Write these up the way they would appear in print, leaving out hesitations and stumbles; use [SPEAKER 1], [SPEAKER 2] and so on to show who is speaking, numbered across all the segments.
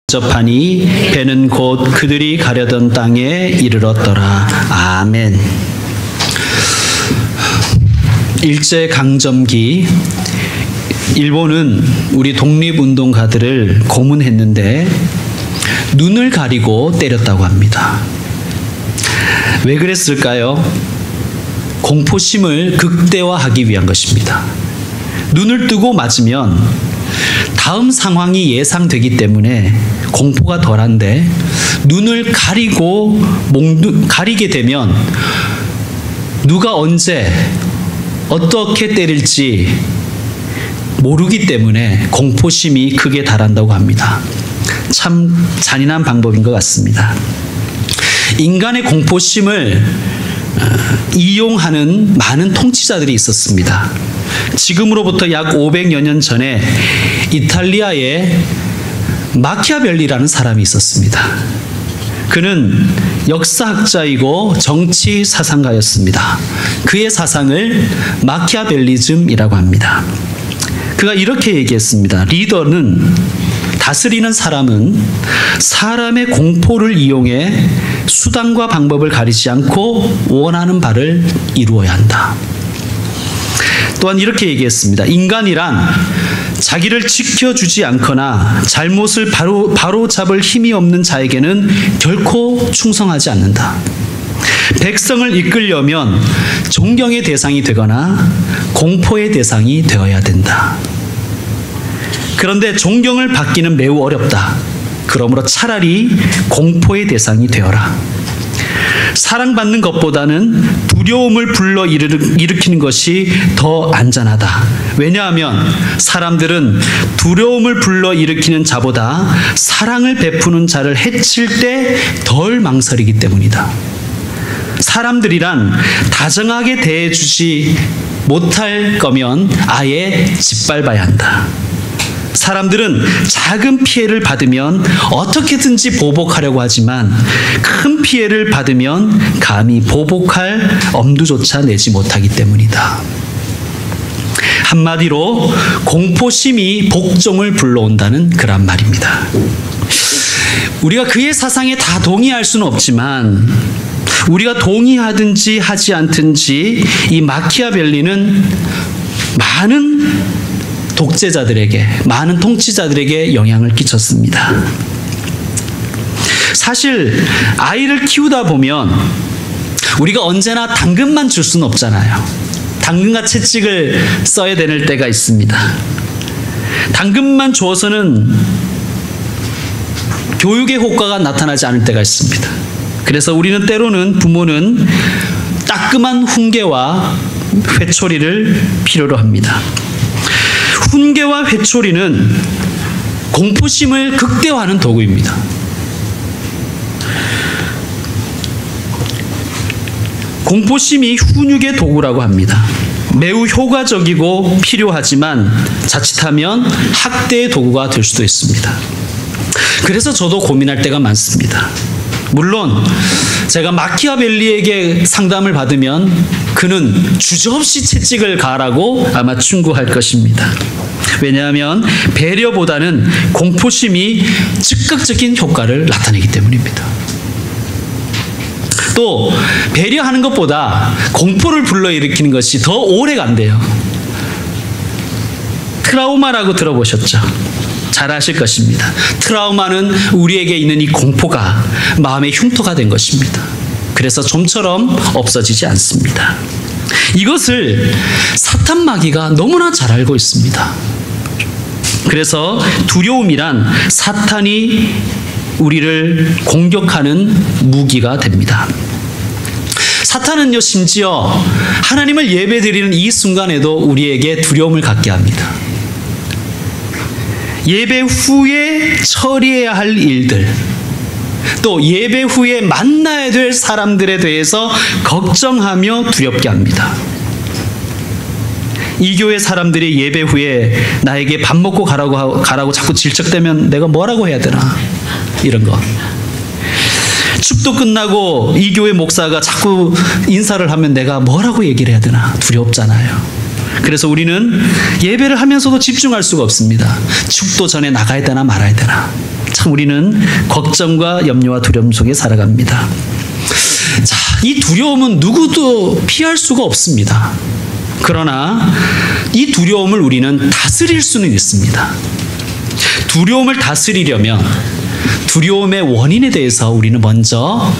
[SPEAKER 1] 접하니 배는 곧 그들이 가려던 땅에 이르렀더라. 아멘. 일제강점기 일본은 우리 독립운동가들을 고문했는데 눈을 가리고 때렸다고 합니다. 왜 그랬을까요? 공포심을 극대화하기 위한 것입니다. 눈을 뜨고 맞으면 다음 상황이 예상되기 때문에 공포가 덜한데 눈을 가리게 되면 누가 언제 어떻게 때릴지 모르기 때문에 공포심이 극에 달한다고 합니다. 참 잔인한 방법인 것 같습니다. 인간의 공포심을 이용하는 많은 통치자들이 있었습니다. 지금으로부터 약 500여 년 전에 이탈리아에 마키아벨리라는 사람이 있었습니다. 그는 역사학자이고 정치 사상가였습니다. 그의 사상을 마키아벨리즘이라고 합니다. 그가 이렇게 얘기했습니다. 다스리는 사람은 사람의 공포를 이용해 수단과 방법을 가리지 않고 원하는 바를 이루어야 한다. 또한 이렇게 얘기했습니다. 인간이란 자기를 지켜주지 않거나 잘못을 바로 잡을 힘이 없는 자에게는 결코 충성하지 않는다. 백성을 이끌려면 존경의 대상이 되거나 공포의 대상이 되어야 된다. 그런데 존경을 받기는 매우 어렵다. 그러므로 차라리 공포의 대상이 되어라. 사랑받는 것보다는 두려움을 불러일으키는 것이 더 안전하다. 왜냐하면 사람들은 두려움을 불러일으키는 자보다 사랑을 베푸는 자를 해칠 때 덜 망설이기 때문이다. 사람들이란 다정하게 대해주지 못할 거면 아예 짓밟아야 한다. 사람들은 작은 피해를 받으면 어떻게든지 보복하려고 하지만 큰 피해를 받으면 감히 보복할 엄두조차 내지 못하기 때문이다. 한마디로 공포심이 복종을 불러온다는 그런 말입니다. 우리가 그의 사상에 다 동의할 수는 없지만 우리가 동의하든지 하지 않든지 이 마키아벨리는 많은 독재자들에게, 많은 통치자들에게 영향을 끼쳤습니다. 사실 아이를 키우다 보면 우리가 언제나 당근만 줄 수는 없잖아요. 당근과 채찍을 써야 되는 때가 있습니다. 당근만 줘서는 교육의 효과가 나타나지 않을 때가 있습니다. 그래서 우리는 때로는 부모는 따끔한 훈계와 회초리를 필요로 합니다. 훈계와 회초리는 공포심을 극대화하는 도구입니다. 공포심이 훈육의 도구라고 합니다. 매우 효과적이고 필요하지만 자칫하면 학대의 도구가 될 수도 있습니다. 그래서 저도 고민할 때가 많습니다. 물론 제가 마키아벨리에게 상담을 받으면 그는 주저없이 채찍을 가라고 아마 충고할 것입니다. 왜냐하면 배려보다는 공포심이 즉각적인 효과를 나타내기 때문입니다. 또 배려하는 것보다 공포를 불러일으키는 것이 더 오래 간대요. 트라우마라고 들어보셨죠? 잘 아실 것입니다. 트라우마는 우리에게 있는 이 공포가 마음의 흉터가 된 것입니다. 그래서 좀처럼 없어지지 않습니다. 이것을 사탄 마귀가 너무나 잘 알고 있습니다. 그래서 두려움이란 사탄이 우리를 공격하는 무기가 됩니다. 사탄은요, 심지어 하나님을 예배드리는 이 순간에도 우리에게 두려움을 갖게 합니다. 예배 후에 처리해야 할 일들, 또 예배 후에 만나야 될 사람들에 대해서 걱정하며 두렵게 합니다. 이 교회 사람들이 예배 후에 나에게 밥 먹고 가라고 자꾸 질척대면 내가 뭐라고 해야 되나? 이런 거. 축도 끝나고 이 교회 목사가 자꾸 인사를 하면 내가 뭐라고 얘기를 해야 되나? 두렵잖아요. 그래서 우리는 예배를 하면서도 집중할 수가 없습니다. 축도 전에 나가야 되나 말아야 되나. 참 우리는 걱정과 염려와 두려움 속에 살아갑니다. 자, 이 두려움은 누구도 피할 수가 없습니다. 그러나 이 두려움을 우리는 다스릴 수는 있습니다. 두려움을 다스리려면 두려움의 원인에 대해서 우리는 먼저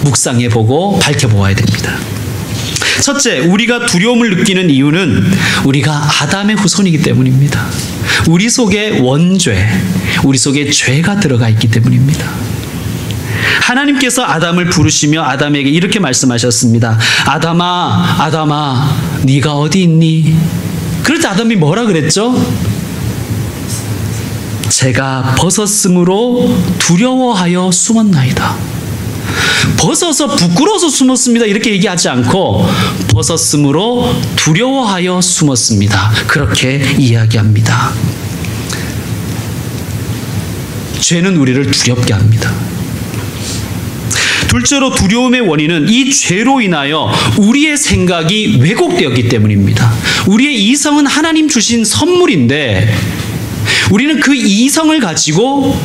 [SPEAKER 1] 묵상해보고 밝혀보아야 됩니다. 첫째, 우리가 두려움을 느끼는 이유는 우리가 아담의 후손이기 때문입니다. 우리 속에 원죄, 우리 속에 죄가 들어가 있기 때문입니다. 하나님께서 아담을 부르시며 아담에게 이렇게 말씀하셨습니다. 아담아, 아담아, 네가 어디 있니? 그럴 때 아담이 뭐라 그랬죠? 제가 벗었으므로 두려워하여 숨었나이다. 벗어서 부끄러워서 숨었습니다. 이렇게 얘기하지 않고 벗었으므로 두려워하여 숨었습니다. 그렇게 이야기합니다. 죄는 우리를 두렵게 합니다. 둘째로 두려움의 원인은 이 죄로 인하여 우리의 생각이 왜곡되었기 때문입니다. 우리의 이성은 하나님 주신 선물인데 우리는 그 이성을 가지고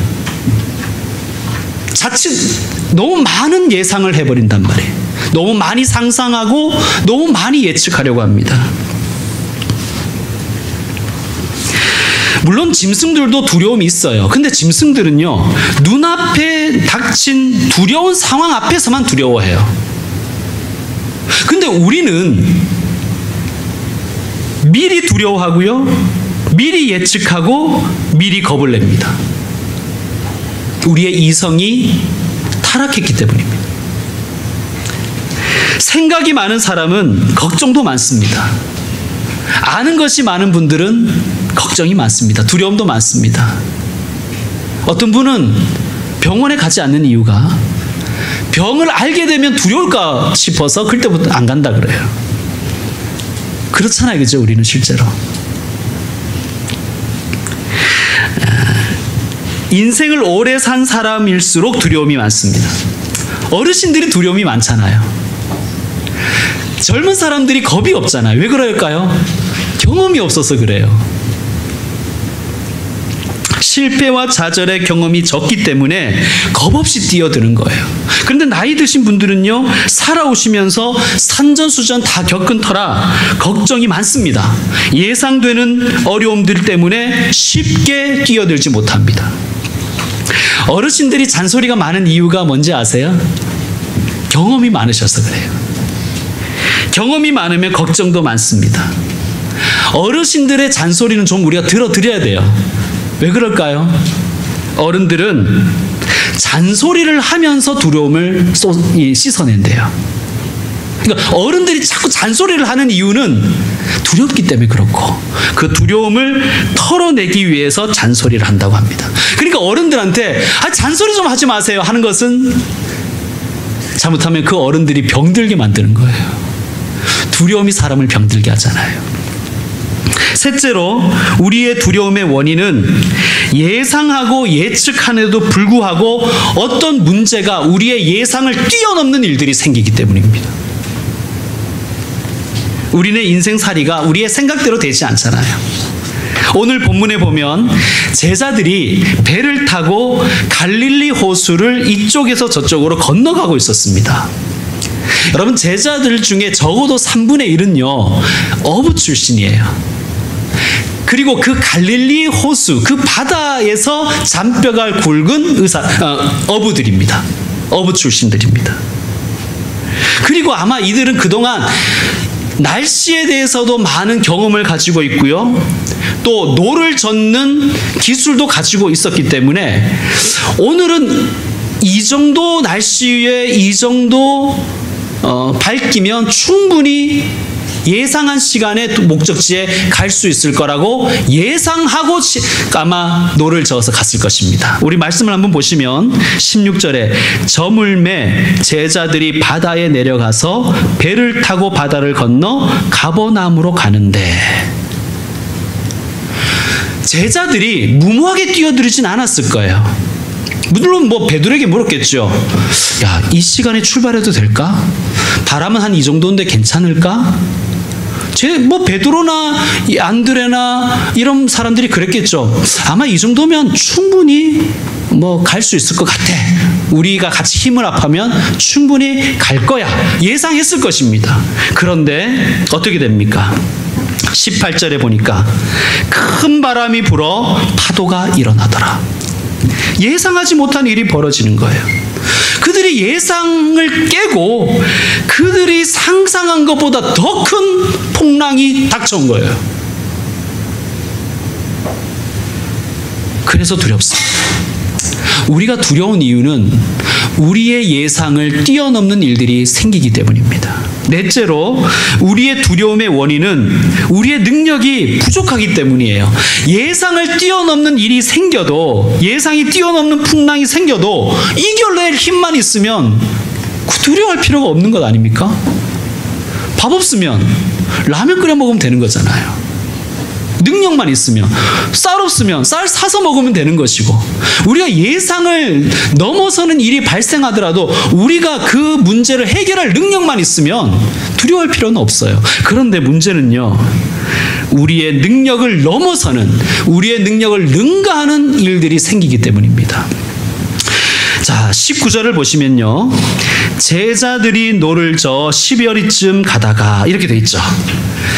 [SPEAKER 1] 자칫 너무 많은 예상을 해버린단 말이에요. 너무 많이 상상하고 너무 많이 예측하려고 합니다. 물론 짐승들도 두려움이 있어요. 근데 짐승들은요, 눈앞에 닥친 두려운 상황 앞에서만 두려워해요. 근데 우리는 미리 두려워하고요, 미리 예측하고 미리 겁을 냅니다. 우리의 이성이 타락했기 때문입니다. 생각이 많은 사람은 걱정도 많습니다. 아는 것이 많은 분들은 걱정이 많습니다. 두려움도 많습니다. 어떤 분은 병원에 가지 않는 이유가 병을 알게 되면 두려울까 싶어서 그때부터 안 간다 그래요. 그렇잖아요, 그죠? 우리는 실제로. 인생을 오래 산 사람일수록 두려움이 많습니다. 어르신들이 두려움이 많잖아요. 젊은 사람들이 겁이 없잖아요. 왜 그럴까요? 경험이 없어서 그래요. 실패와 좌절의 경험이 적기 때문에 겁 없이 뛰어드는 거예요. 그런데 나이 드신 분들은요, 살아오시면서 산전수전 다 겪은 터라 걱정이 많습니다. 예상되는 어려움들 때문에 쉽게 뛰어들지 못합니다. 어르신들이 잔소리가 많은 이유가 뭔지 아세요? 경험이 많으셔서 그래요. 경험이 많으면 걱정도 많습니다. 어르신들의 잔소리는 좀 우리가 들어드려야 돼요. 왜 그럴까요? 어른들은 잔소리를 하면서 두려움을 씻어낸대요. 그러니까 어른들이 자꾸 잔소리를 하는 이유는 두렵기 때문에 그렇고, 그 두려움을 털어내기 위해서 잔소리를 한다고 합니다. 그러니까 어른들한테 잔소리 좀 하지 마세요 하는 것은 잘못하면 그 어른들이 병들게 만드는 거예요. 두려움이 사람을 병들게 하잖아요. 셋째로, 우리의 두려움의 원인은 예상하고 예측하는데도 불구하고 어떤 문제가 우리의 예상을 뛰어넘는 일들이 생기기 때문입니다. 우리의 인생살이가 우리의 생각대로 되지 않잖아요. 오늘 본문에 보면 제자들이 배를 타고 갈릴리 호수를 이쪽에서 저쪽으로 건너가고 있었습니다. 여러분, 제자들 중에 적어도 3분의 1은요 어부 출신이에요. 그리고 그 갈릴리 호수, 그 바다에서 잔뼈가 굵은 어부들입니다. 어부 출신들입니다. 그리고 아마 이들은 그동안 날씨에 대해서도 많은 경험을 가지고 있고요, 또 노를 젓는 기술도 가지고 있었기 때문에 오늘은 이 정도 날씨에 이 정도 밝기면 충분히 예상한 시간에 목적지에 갈 수 있을 거라고 예상하고 아마 노를 저어서 갔을 것입니다. 우리 말씀을 한번 보시면 16절에 저물매 제자들이 바다에 내려가서 배를 타고 바다를 건너 가버나움으로 가는데, 제자들이 무모하게 뛰어들진 않았을 거예요. 물론 베드로에게 물었겠죠. 야, 이 시간에 출발해도 될까? 바람은 한 이 정도인데 괜찮을까? 베드로나 안드레나 이런 사람들이 그랬겠죠. 아마 이 정도면 충분히 갈 수 있을 것 같아. 우리가 같이 힘을 합하면 충분히 갈 거야. 예상했을 것입니다. 그런데 어떻게 됩니까? 18절에 보니까 큰 바람이 불어 파도가 일어나더라. 예상하지 못한 일이 벌어지는 거예요. 그들이 예상을 깨고 그들이 상상한 것보다 더 큰 풍랑이 닥쳐온 거예요. 그래서 두렵습니다. 우리가 두려운 이유는 우리의 예상을 뛰어넘는 일들이 생기기 때문입니다. 넷째로 우리의 두려움의 원인은 우리의 능력이 부족하기 때문이에요. 예상을 뛰어넘는 일이 생겨도, 예상이 뛰어넘는 풍랑이 생겨도 이겨낼 힘만 있으면 두려워할 필요가 없는 것 아닙니까? 밥 없으면 라면 끓여 먹으면 되는 거잖아요. 능력만 있으면, 쌀 없으면 쌀 사서 먹으면 되는 것이고, 우리가 예상을 넘어서는 일이 발생하더라도 우리가 그 문제를 해결할 능력만 있으면 두려워할 필요는 없어요. 그런데 문제는요, 우리의 능력을 넘어서는, 우리의 능력을 능가하는 일들이 생기기 때문입니다. 자, 19절을 보시면요, 제자들이 노를 저 12여리쯤 가다가, 이렇게 돼 있죠.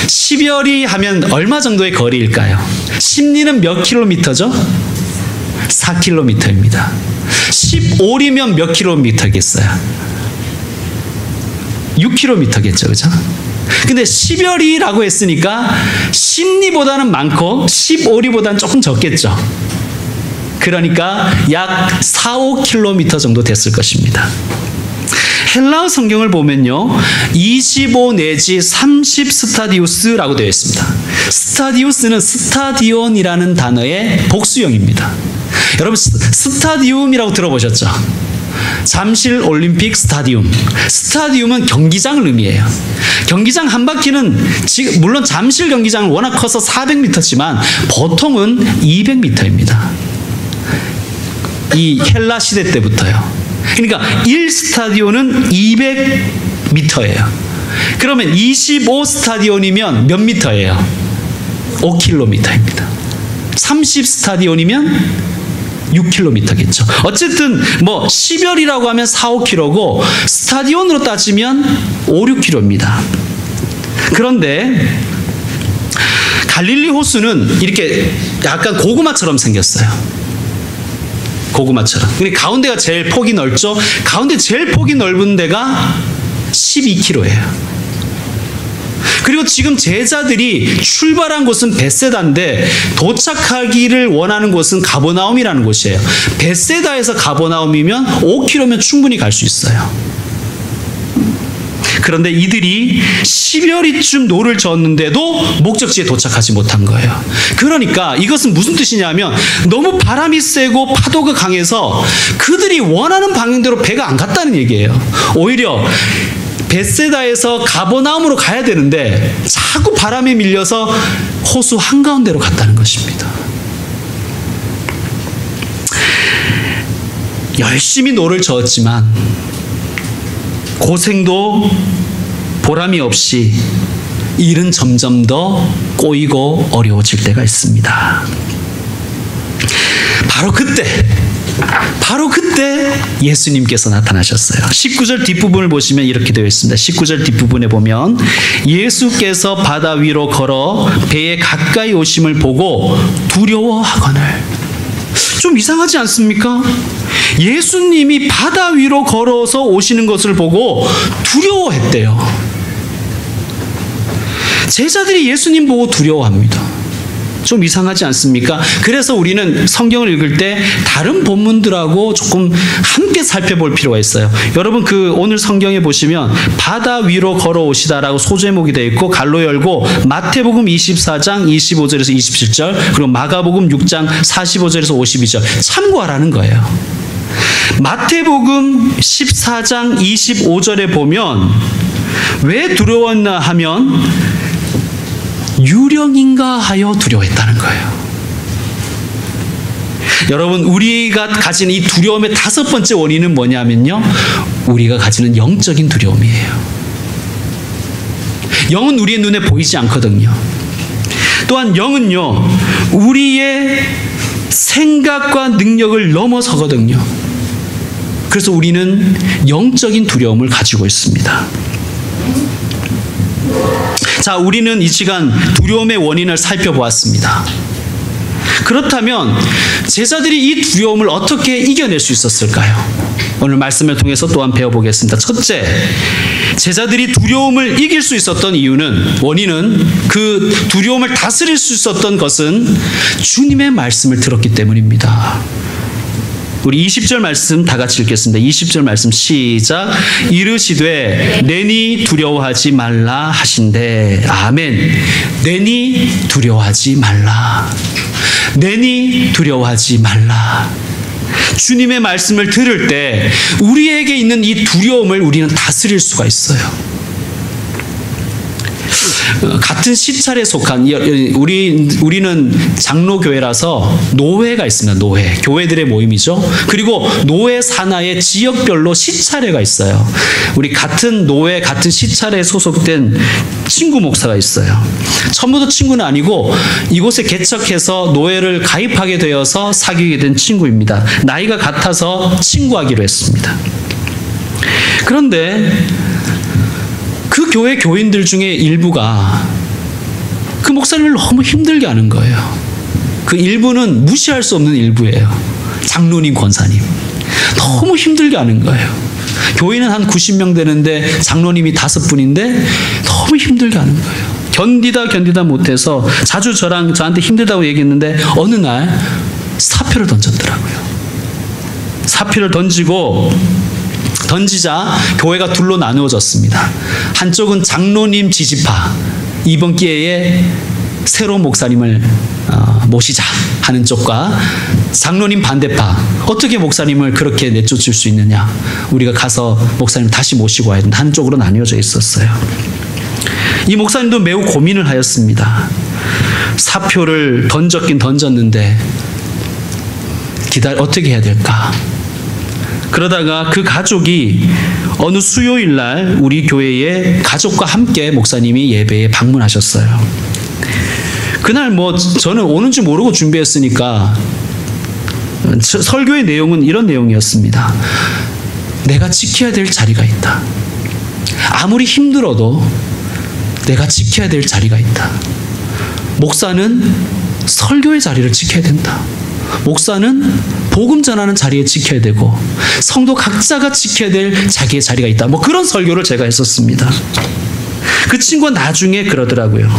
[SPEAKER 1] 12여리 하면 얼마 정도의 거리일까요? 십리는 몇 킬로미터죠? 4킬로미터입니다. 15리면 몇 킬로미터겠어요? 6킬로미터겠죠, 그죠? 근데 10여리라고 했으니까 10리보다는 많고 15리보다는 조금 적겠죠. 그러니까 약 4, 5킬로미터 정도 됐을 것입니다. 헬라어 성경을 보면요, 25 내지 30 스타디우스라고 되어 있습니다. 스타디우스는 스타디온이라는 단어의 복수형입니다. 여러분, 스타디움이라고 들어보셨죠? 잠실 올림픽 스타디움. 스타디움은 경기장을 의미해요. 경기장 한 바퀴는 물론 잠실 경기장은 워낙 커서 400m지만 보통은 200m입니다. 이 헬라 시대 때부터요. 그러니까 1스타디온은 200m예요. 그러면 25 스타디온이면 몇 미터예요? 5km입니다. 30 스타디온이면 6km겠죠. 어쨌든 10열이라고 하면 4, 5km고 스타디온으로 따지면 5, 6km입니다. 그런데 갈릴리 호수는 이렇게 약간 고구마처럼 생겼어요. 고구마처럼. 근데 가운데가 제일 폭이 넓죠. 가운데 제일 폭이 넓은 데가 12km예요. 그리고 지금 제자들이 출발한 곳은 벳세다인데 도착하기를 원하는 곳은 가버나움이라는 곳이에요. 벳세다에서 가버나움이면 5km면 충분히 갈 수 있어요. 그런데 이들이 10여리쯤 노를 저었는데도 목적지에 도착하지 못한 거예요. 그러니까 이것은 무슨 뜻이냐면 너무 바람이 세고 파도가 강해서 그들이 원하는 방향대로 배가 안 갔다는 얘기예요. 오히려 벳세다에서 가버나움으로 가야 되는데 자꾸 바람에 밀려서 호수 한가운데로 갔다는 것입니다. 열심히 노를 저었지만 고생도 보람이 없이 일은 점점 더 꼬이고 어려워질 때가 있습니다. 바로 그때 예수님께서 나타나셨어요. 19절 뒷부분을 보시면 이렇게 되어 있습니다. 19절 뒷부분에 보면 예수께서 바다 위로 걸어 배에 가까이 오심을 보고 두려워하거늘. 좀 이상하지 않습니까? 예수님이 바다 위로 걸어서 오시는 것을 보고 두려워했대요. 제자들이 예수님 보고 두려워합니다. 좀 이상하지 않습니까? 그래서 우리는 성경을 읽을 때 다른 본문들하고 조금 함께 살펴볼 필요가 있어요. 여러분, 오늘 성경에 보시면 바다 위로 걸어오시다라고 소제목이 되어 있고 갈로 열고 마태복음 24장 25절에서 27절 그리고 마가복음 6장 45절에서 52절 참고하라는 거예요. 마태복음 14장 25절에 보면 왜 두려웠나 하면 유령인가 하여 두려워했다는 거예요. 여러분, 우리가 가진 이 두려움의 5번째 원인은 뭐냐면요, 우리가 가지는 영적인 두려움이에요. 영은 우리의 눈에 보이지 않거든요. 또한 영은요, 우리의 생각과 능력을 넘어서거든요. 그래서 우리는 영적인 두려움을 가지고 있습니다. 자, 우리는 이 시간 두려움의 원인을 살펴보았습니다. 그렇다면 제자들이 이 두려움을 어떻게 이겨낼 수 있었을까요? 오늘 말씀을 통해서 또한 배워보겠습니다. 첫째, 제자들이 두려움을 이길 수 있었던 원인은 그 두려움을 다스릴 수 있었던 것은 주님의 말씀을 들었기 때문입니다. 우리 20절 말씀 다 같이 읽겠습니다. 20절 말씀 시작. 이르시되 내니 두려워하지 말라 하신대. 아멘. 내니 두려워하지 말라. 내니 두려워하지 말라. 주님의 말씀을 들을 때 우리에게 있는 이 두려움을 우리는 다스릴 수가 있어요. 같은 시찰에 속한 우리는 장로교회라서 노회가 있습니다. 노회, 교회들의 모임이죠. 그리고 노회 산하의 지역별로 시찰회가 있어요. 우리 같은 노회, 같은 시찰에 소속된 친구 목사가 있어요. 처음부터 친구는 아니고 이곳에 개척해서 노회를 가입하게 되어서 사귀게 된 친구입니다. 나이가 같아서 친구하기로 했습니다. 그런데 그 교회 교인들 중에 일부가 그 목사님을 너무 힘들게 하는 거예요. 그 일부는 무시할 수 없는 일부예요. 장로님, 권사님. 너무 힘들게 하는 거예요. 교인은 한 90명 되는데 장로님이 5분인데 너무 힘들게 하는 거예요. 견디다 못해서 자주 저한테 힘들다고 얘기했는데 어느 날 사표를 던졌더라고요. 사표를 던지자 교회가 둘로 나누어졌습니다. 한쪽은 장로님 지지파, 이번 기회에 새로운 목사님을 모시자 하는 쪽과 장로님 반대파, 어떻게 목사님을 그렇게 내쫓을 수 있느냐, 우리가 가서 목사님 다시 모시고 와야 된다 하는 쪽으로 나뉘어져 있었어요. 이 목사님도 매우 고민을 하였습니다. 사표를 던졌긴 던졌는데 어떻게 해야 될까? 그러다가 그 가족이 어느 수요일 날 우리 교회에 가족과 함께 목사님이 예배에 방문하셨어요. 그날 저는 오는 줄 모르고 준비했으니까 설교의 내용은 이런 내용이었습니다. 내가 지켜야 될 자리가 있다. 아무리 힘들어도 내가 지켜야 될 자리가 있다. 목사는 설교의 자리를 지켜야 된다. 목사는 복음 전하는 자리에 지켜야 되고 성도 각자가 지켜야 될 자기의 자리가 있다. 그런 설교를 제가 했었습니다. 그 친구가 나중에 그러더라고요.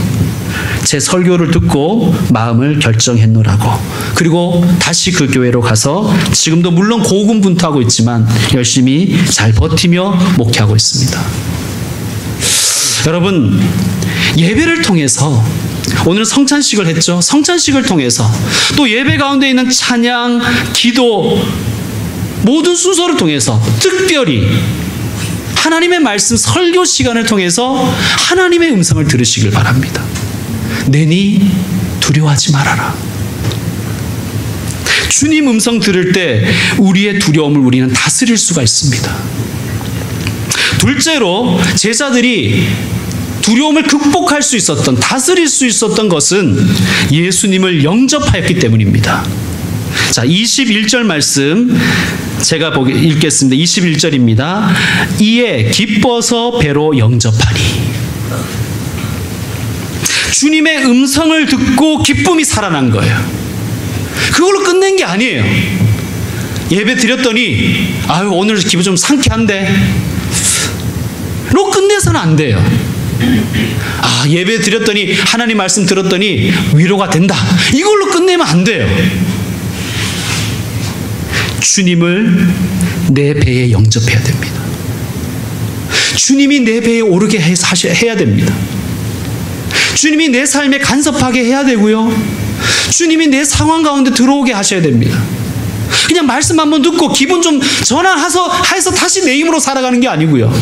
[SPEAKER 1] 제 설교를 듣고 마음을 결정했노라고. 그리고 다시 그 교회로 가서 지금도 물론 고군분투하고 있지만 열심히 잘 버티며 목회하고 있습니다. 여러분, 예배를 통해서 오늘 성찬식을 했죠. 성찬식을 통해서 또 예배 가운데 있는 찬양, 기도 모든 순서를 통해서 특별히 하나님의 말씀 설교 시간을 통해서 하나님의 음성을 들으시길 바랍니다. 내니 두려워하지 말아라. 주님 음성 들을 때 우리의 두려움을 우리는 다스릴 수가 있습니다. 둘째로 제자들이 두려움을 극복할 수 있었던, 다스릴 수 있었던 것은 예수님을 영접하였기 때문입니다. 자, 21절 말씀 제가 읽겠습니다. 21절입니다. 이에 기뻐서 배로 영접하니. 주님의 음성을 듣고 기쁨이 살아난 거예요. 그걸로 끝낸 게 아니에요. 예배 드렸더니 오늘 기분 좀 상쾌한데 로 끝내서는 안 돼요. 예배 드렸더니 하나님 말씀 들었더니 위로가 된다, 이걸로 끝내면 안 돼요. 주님을 내 배에 영접해야 됩니다. 주님이 내 배에 오르게 해야 됩니다. 주님이 내 삶에 간섭하게 해야 되고요, 주님이 내 상황 가운데 들어오게 하셔야 됩니다. 그냥 말씀 한번 듣고 기분 좀 전환해서 다시 내 힘으로 살아가는 게 아니고요,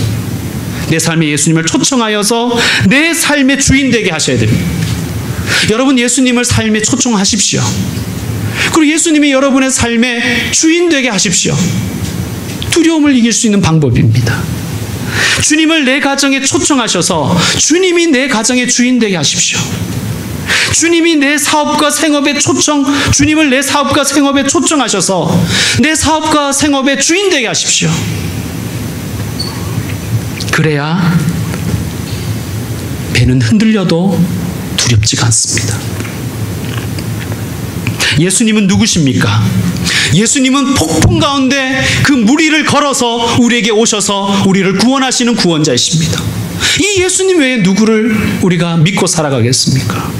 [SPEAKER 1] 내 삶에 예수님을 초청하여서 내 삶의 주인 되게 하셔야 됩니다. 여러분, 예수님을 삶에 초청하십시오. 그리고 예수님이 여러분의 삶의 주인 되게 하십시오. 두려움을 이길 수 있는 방법입니다. 주님을 내 가정에 초청하셔서 주님이 내 가정의 주인 되게 하십시오. 주님이 내 사업과 생업에 주님을 내 사업과 생업에 초청하셔서 내 사업과 생업의 주인 되게 하십시오. 그래야 배는 흔들려도 두렵지가 않습니다. 예수님은 누구십니까? 예수님은 폭풍 가운데 그 무리를 걸어서 우리에게 오셔서 우리를 구원하시는 구원자이십니다. 이 예수님 외에 누구를 우리가 믿고 살아가겠습니까?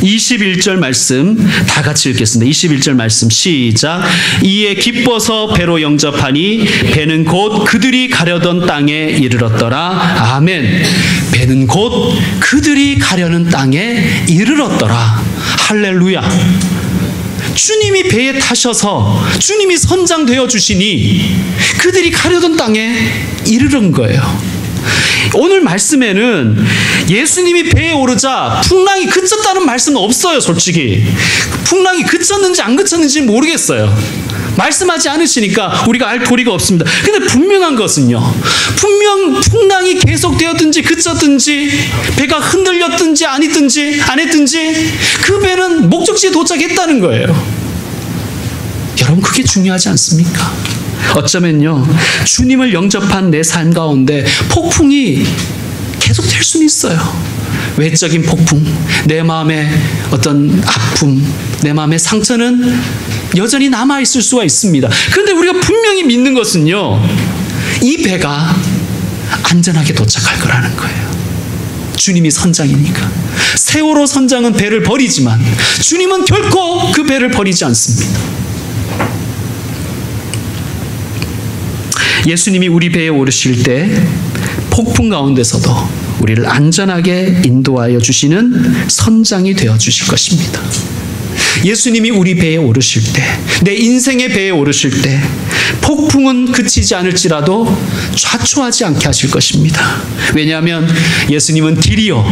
[SPEAKER 1] 21절 말씀 다 같이 읽겠습니다. 21절 말씀 시작. 이에 기뻐서 배로 영접하니 배는 곧 그들이 가려던 땅에 이르렀더라. 아멘. 배는 곧 그들이 가려는 땅에 이르렀더라. 할렐루야. 주님이 배에 타셔서 주님이 선장되어 주시니 그들이 가려던 땅에 이르른 거예요. 오늘 말씀에는 예수님이 배에 오르자 풍랑이 그쳤다는 말씀은 없어요. 솔직히 풍랑이 그쳤는지 안 그쳤는지 모르겠어요. 말씀하지 않으시니까 우리가 알 도리가 없습니다. 근데 분명한 것은요, 분명 풍랑이 계속되었든지 그쳤든지 배가 흔들렸든지 안 했든지 그 배는 목적지에 도착했다는 거예요. 여러분, 그게 중요하지 않습니까? 어쩌면요, 주님을 영접한 내 삶 가운데 폭풍이 계속될 수는 있어요. 외적인 폭풍, 내 마음의 어떤 아픔, 내 마음의 상처는 여전히 남아있을 수가 있습니다. 그런데 우리가 분명히 믿는 것은요, 이 배가 안전하게 도착할 거라는 거예요. 주님이 선장이니까. 세월호 선장은 배를 버리지만 주님은 결코 그 배를 버리지 않습니다. 예수님이 우리 배에 오르실 때 폭풍 가운데서도 우리를 안전하게 인도하여 주시는 선장이 되어 주실 것입니다. 예수님이 우리 배에 오르실 때, 내 인생의 배에 오르실 때 폭풍은 그치지 않을지라도 좌초하지 않게 하실 것입니다. 왜냐하면 예수님은 길이요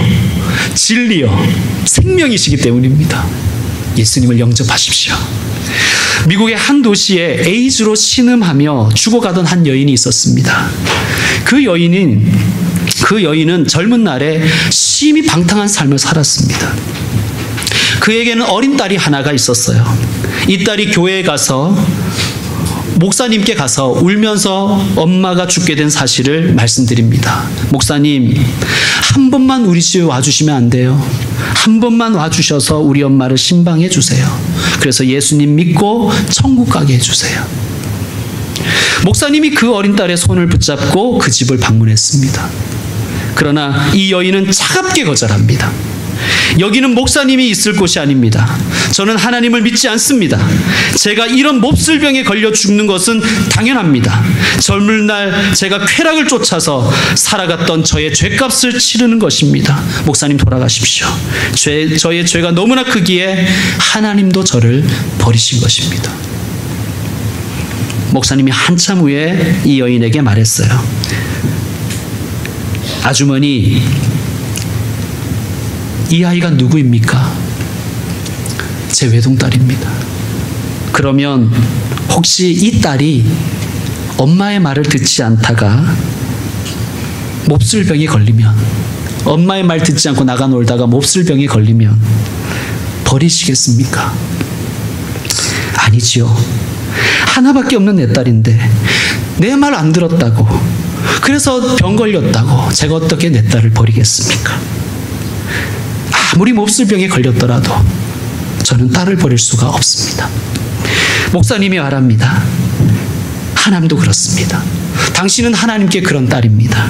[SPEAKER 1] 진리요 생명이시기 때문입니다. 예수님을 영접하십시오. 미국의 한 도시에 에이즈로 신음하며 죽어가던 한 여인이 있었습니다. 그 여인은 젊은 날에 심히 방탕한 삶을 살았습니다. 그에게는 어린 딸이 하나가 있었어요. 이 딸이 교회에 가서 목사님께 가서 울면서 엄마가 죽게 된 사실을 말씀드립니다. 목사님, 한 번만 우리 집에 와주시면 안 돼요? 한 번만 와주셔서 우리 엄마를 신방해 주세요. 그래서 예수님 믿고 천국 가게 해주세요. 목사님이 그 어린 딸의 손을 붙잡고 그 집을 방문했습니다. 그러나 이 여인은 차갑게 거절합니다. 여기는 목사님이 있을 곳이 아닙니다. 저는 하나님을 믿지 않습니다. 제가 이런 몹쓸병에 걸려 죽는 것은 당연합니다. 젊은 날 제가 쾌락을 쫓아서 살아갔던 저의 죄값을 치르는 것입니다. 목사님, 돌아가십시오. 저의 죄가 너무나 크기에 하나님도 저를 버리신 것입니다. 목사님이 한참 후에 이 여인에게 말했어요. 아주머니, 이 아이가 누구입니까? 제 외동딸입니다. 그러면 혹시 이 딸이 엄마의 말을 듣지 않다가 몹쓸병에 걸리면, 엄마의 말 듣지 않고 나가 놀다가 몹쓸병에 걸리면 버리시겠습니까? 아니지요. 하나밖에 없는 내 딸인데 내 말 안 들었다고, 그래서 병 걸렸다고 제가 어떻게 내 딸을 버리겠습니까? 아무리 몹쓸병에 걸렸더라도 저는 딸을 버릴 수가 없습니다. 목사님이 말합니다. 하나님도 그렇습니다. 당신은 하나님께 그런 딸입니다.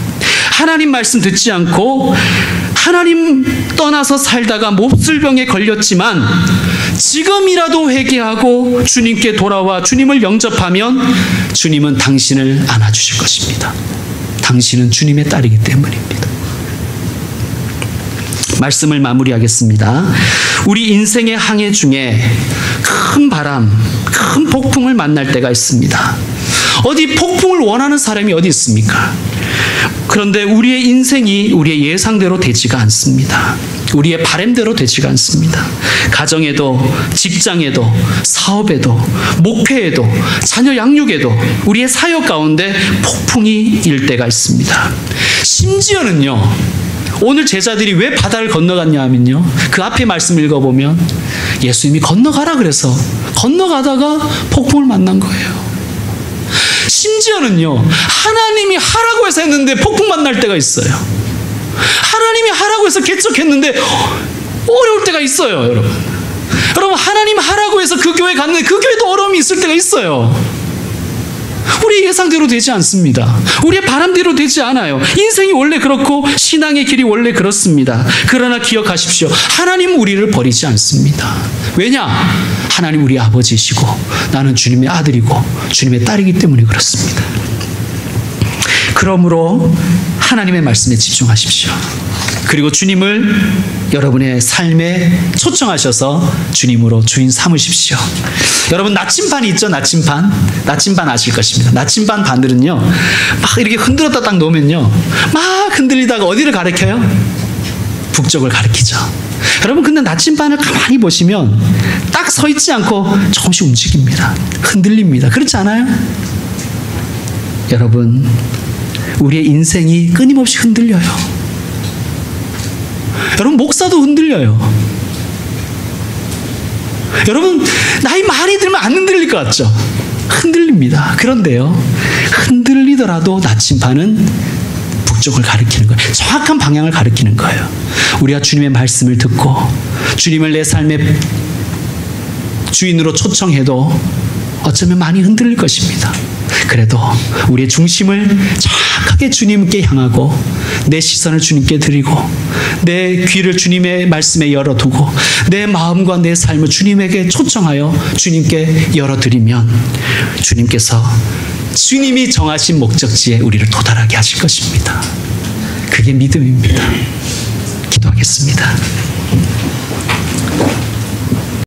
[SPEAKER 1] 하나님 말씀 듣지 않고 하나님 떠나서 살다가 몹쓸병에 걸렸지만 지금이라도 회개하고 주님께 돌아와 주님을 영접하면 주님은 당신을 안아주실 것입니다. 당신은 주님의 딸이기 때문입니다. 말씀을 마무리하겠습니다. 우리 인생의 항해 중에 큰 바람, 큰 폭풍을 만날 때가 있습니다. 어디 폭풍을 원하는 사람이 어디 있습니까? 그런데 우리의 인생이 우리의 예상대로 되지가 않습니다. 우리의 바램대로 되지가 않습니다. 가정에도, 직장에도, 사업에도, 목회에도, 자녀 양육에도, 우리의 사역 가운데 폭풍이 일 때가 있습니다. 심지어는요, 오늘 제자들이 왜 바다를 건너갔냐 하면요, 그 앞에 말씀 읽어보면 예수님이 건너가라 그래서 건너가다가 폭풍을 만난 거예요. 심지어는요, 하나님이 하라고 해서 했는데 폭풍 만날 때가 있어요. 하나님이 하라고 해서 개척했는데 어려울 때가 있어요, 여러분. 여러분, 하나님 하라고 해서 그 교회 갔는데 그 교회도 어려움이 있을 때가 있어요. 우리의 예상대로 되지 않습니다. 우리의 바람대로 되지 않아요. 인생이 원래 그렇고 신앙의 길이 원래 그렇습니다. 그러나 기억하십시오. 하나님은 우리를 버리지 않습니다. 왜냐? 하나님 우리 아버지이시고 나는 주님의 아들이고 주님의 딸이기 때문에 그렇습니다. 그러므로 하나님의 말씀에 집중하십시오. 그리고 주님을 여러분의 삶에 초청하셔서 주님으로 주인 삼으십시오. 여러분, 나침반이 있죠? 나침반 아실 것입니다. 나침반 바늘은요, 막 이렇게 흔들었다 딱 놓으면요, 막 흔들리다가 어디를 가리켜요? 북쪽을 가리키죠. 여러분, 근데 나침반을 가만히 보시면 딱 서 있지 않고 조금씩 움직입니다. 흔들립니다. 그렇지 않아요? 여러분, 우리의 인생이 끊임없이 흔들려요. 여러분, 목사도 흔들려요. 여러분, 나이 많이 들면 안 흔들릴 것 같죠? 흔들립니다. 그런데요, 흔들리더라도 나침반은 북쪽을 가리키는 거예요. 정확한 방향을 가리키는 거예요. 우리가 주님의 말씀을 듣고 주님을 내 삶의 주인으로 초청해도 어쩌면 많이 흔들릴 것입니다. 그래도 우리의 중심을 정확하게 주님께 향하고 내 시선을 주님께 드리고 내 귀를 주님의 말씀에 열어두고 내 마음과 내 삶을 주님에게 초청하여 주님께 열어드리면 주님께서 주님이 정하신 목적지에 우리를 도달하게 하실 것입니다. 그게 믿음입니다. 기도하겠습니다.